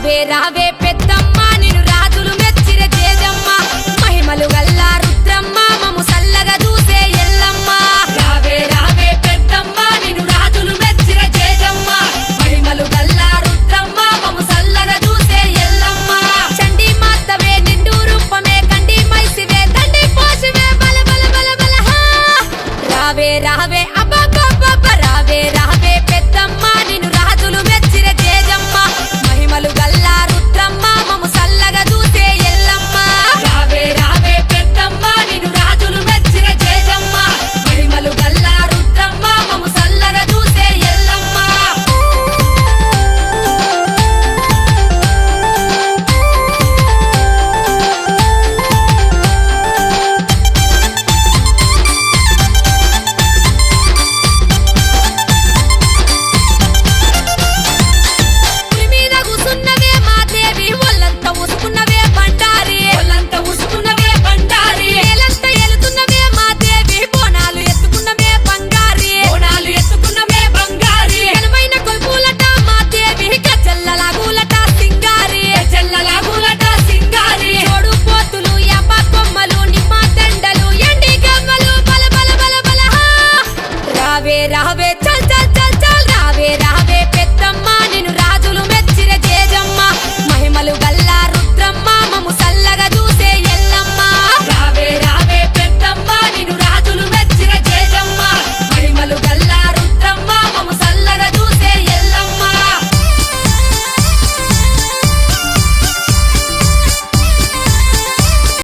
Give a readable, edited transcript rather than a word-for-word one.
రావే రావే పెద్దమ్మ నిన్ను రాజులు మెచ్చిర జేజమ్మ మహిమలు గల్ల రుద్రమ్మ మము సల్లగా చూసే ఎల్లమ్మ రావే రావే పెద్దమ్మ నిన్ను రాజులు మెచ్చిర జేజమ్మ మహిమలు గల్ల రుద్రమ్మ మము సల్లగా చూసే ఎల్లమ్మ చండి మాతవే నిండు రూపమే కండి మైసివే దండి పోసివే బల బల బల బల రావే రావే అబ్బబ్బబ్బ రావే రావే పెద్దమ్మ నిన్ను రాజులు మెచ్చిర జేజమ్మ మహిమలు గల్ల రుద్రమ్మ మము సల్లగా చూసే ఎల్లమ్మ రావే రావే పెద్దమ్మ నిన్ను రాజులు మెచ్చిర జేజమ్మ మహిమలు గల్ల రుద్రమ్మ మము సల్లగా చూసే ఎల్లమ్మ పులి మీద కూసున్నవే మాదేవి ఒళ్ళంతా ఉసుకున్నవే బండారి ఏలంతా ఏలుతున్నవే మాదేవి బోనాలు ఎత్తుకున్నవే బంగారి ఘనమైన కొల్పులట మాదేవి గజ్జల్లలాగులట సింగారి జోడు పోతులు యాప కొమ్మలు నిమ్మ దండలు ఎండి గవ్వలు బల బల బల బల రావే రావే